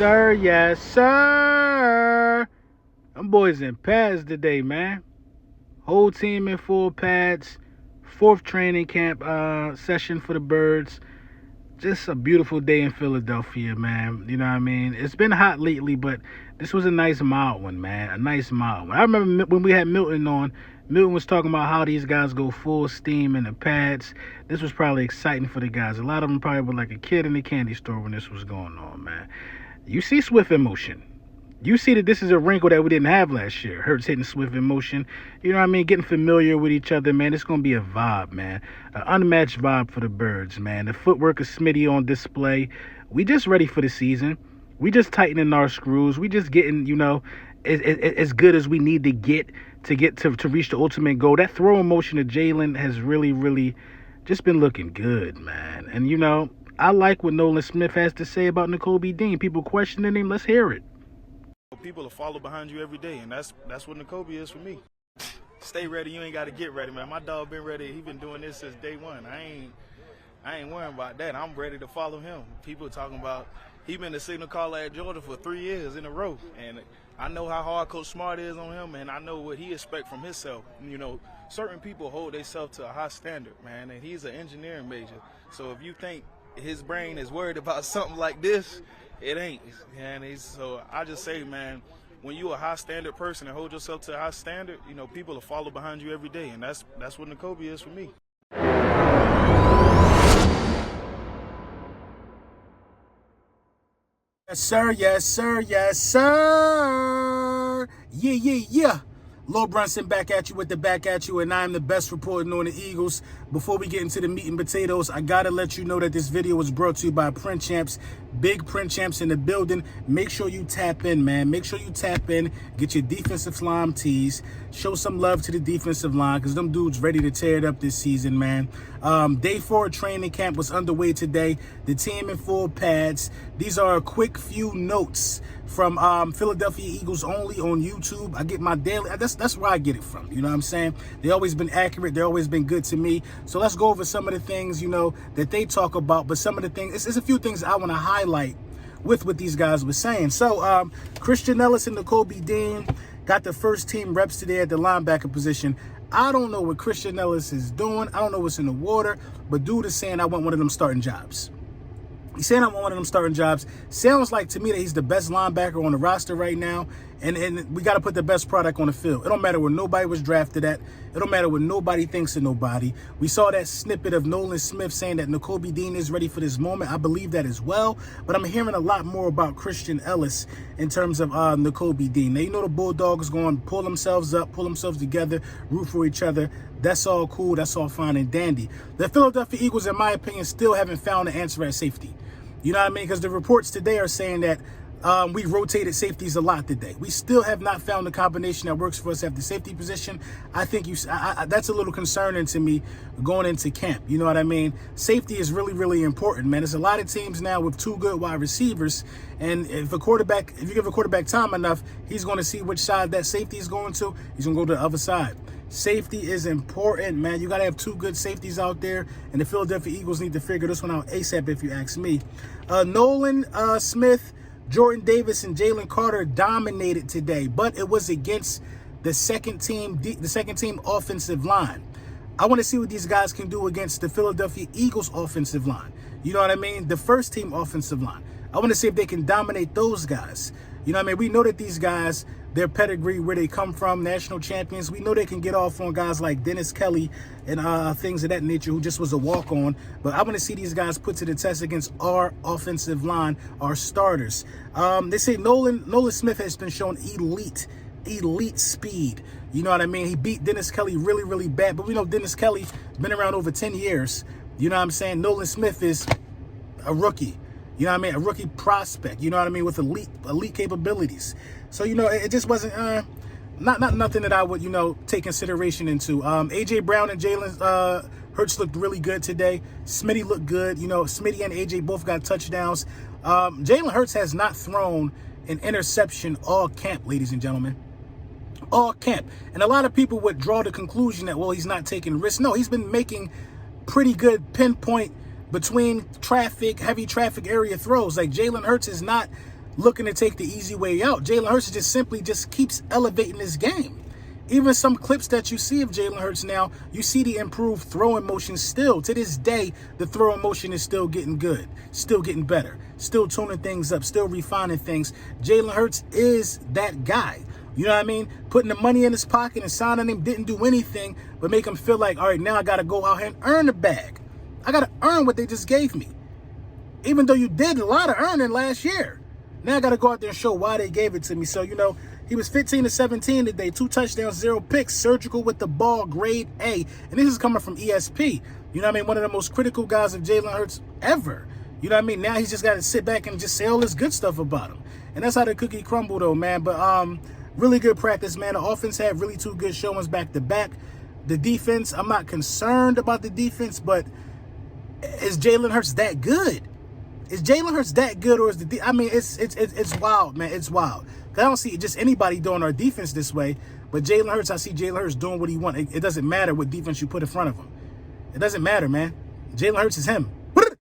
sir. Yes, sir. Them boys in pads today, man. Whole team in full pads. Fourth training camp session for the Birds. Just a beautiful day in Philadelphia, man. You know what I mean? It's been hot lately, but this was a nice mild one, man. A nice mild one. I remember when we had Milton on. Milton was talking about how these guys go full steam in the pads. This was probably exciting for the guys. A lot of them probably were like a kid in the candy store when this was going on, man. You see Swift in motion. You see that this is a wrinkle that we didn't have last year. Hurts hitting Swift in motion. You know what I mean? Getting familiar with each other, man. It's going to be a vibe, man. An unmatched vibe for the Birds, man. The footwork of Smitty on display. We just ready for the season. We just tightening our screws. We just getting, as good as we need to get to reach the ultimate goal. That throwing motion of Jalen has really just been looking good, man. And, I like what Nolan Smith has to say about Nakobe Dean. People questioning him. Let's hear it. People will follow behind you every day, and that's what Nakobe is for me. Stay ready. You ain't got to get ready, man. My dog been ready. He been doing this since day one. I ain't worrying about that. I'm ready to follow him. People talking about he been the signal caller at Georgia for 3 years in a row, and I know how hard Coach Smart is on him, and I know what he expect from himself. Certain people hold themselves to a high standard, man, and he's an engineering major. So if you think his brain is worried about something like this, it ain't. So I just say, man, when you a high standard person and hold yourself to a high standard, people will follow behind you every day, and that's what Nakobe is for me. Yes, sir. Yes, sir. Yes, sir. Yeah. Lil Brunson back at you with the back at you, and I'm the best reporting on the Eagles. Before we get into the meat and potatoes, I gotta let you know that this video was brought to you by Print Champs. Big Print Champs in the building. Make sure you tap in, man. Make sure you tap in. Get your defensive slime tees. Show some love to the defensive line, because them dudes ready to tear it up this season, man. Day 4 training camp was underway today. The team in full pads. These are a quick few notes from Philadelphia Eagles only on YouTube. I get my daily, that's where I get it from. You know what I'm saying? They always been accurate. They always been good to me. So let's go over some of the things, that they talk about. But some of the things, it's a few things I want to highlight with what these guys were saying. So Christian Ellis and Nakobe Dean got the first team reps today at the linebacker position. I don't know what Christian Ellis is doing. I don't know what's in the water, but dude is saying I want one of them starting jobs. He's saying I want one of them starting jobs. Sounds like to me that he's the best linebacker on the roster right now. And we got to put the best product on the field. It don't matter where nobody was drafted at. It don't matter what nobody thinks of nobody. We saw that snippet of Nolan Smith saying that Nakobe Dean is ready for this moment. I believe that as well. But I'm hearing a lot more about Christian Ellis in terms of Nakobe Dean. Now, the Bulldogs going to pull themselves up, pull themselves together, root for each other. That's all cool. That's all fine and dandy. The Philadelphia Eagles, in my opinion, still haven't found the answer at safety. You know what I mean? Because the reports today are saying that we rotated safeties a lot today. We still have not found the combination that works for us at the safety position. I think that's a little concerning to me going into camp. You know what I mean? Safety is really important, man. There's a lot of teams now with 2 good wide receivers, and if you give a quarterback time enough, he's going to see which side that safety is going to. He's going to go to the other side. Safety is important, man. You got to have 2 good safeties out there, and the Philadelphia Eagles need to figure this one out ASAP, if you ask me. Nolan Smith, Jordan Davis, and Jalen Carter dominated today, but it was against the second team offensive line. I want to see what these guys can do against the Philadelphia Eagles offensive line. You know what I mean? The first team offensive line. I want to see if they can dominate those guys. You know what I mean? We know that these guys, their pedigree, where they come from, national champions, we know they can get off on guys like Dennis Kelly and things of that nature, who just was a walk-on. But I want to see these guys put to the test against our offensive line, our starters. They say Nolan Smith has been shown elite speed. You know what I mean? He beat Dennis Kelly really bad. But we know Dennis Kelly been around over 10 years. You know what I'm saying? Nolan Smith is a rookie. You know what I mean? A rookie prospect, you know what I mean, with elite capabilities. So, it just wasn't not nothing that I would, take consideration into. A.J. Brown and Jalen Hurts looked really good today. Smitty looked good. Smitty and A.J. both got touchdowns. Jalen Hurts has not thrown an interception all camp, ladies and gentlemen. All camp. And a lot of people would draw the conclusion that, well, he's not taking risks. No, he's been making pretty good pinpoint between heavy traffic area throws. Like, Jalen Hurts is not looking to take the easy way out. Jalen Hurts just simply just keeps elevating his game. Even some clips that you see of Jalen Hurts now, you see the improved throwing motion still. To this day, the throwing motion is still getting good, still getting better, still tuning things up, still refining things. Jalen Hurts is that guy. You know what I mean? Putting the money in his pocket and signing him didn't do anything but make him feel like, all right, now I got to go out here and earn the bag. I got to earn what they just gave me. Even though you did a lot of earning last year. Now I got to go out there and show why they gave it to me. So, you know, he was 15 to 17 today, 2 touchdowns, 0 picks, surgical with the ball, grade A. And this is coming from ESP. You know what I mean? One of the most critical guys of Jalen Hurts ever. You know what I mean? Now he's just got to sit back and just say all this good stuff about him. And that's how the cookie crumble, though, man. But really good practice, man. The offense had really 2 good showings back to back. The defense, I'm not concerned about the defense, but is Jalen Hurts that good? Is Jalen Hurts that good, or is I mean, it's wild, man. It's wild. I don't see just anybody doing our defense this way, but Jalen Hurts, I see Jalen Hurts doing what he wants. It doesn't matter what defense you put in front of him. It doesn't matter, man. Jalen Hurts is him.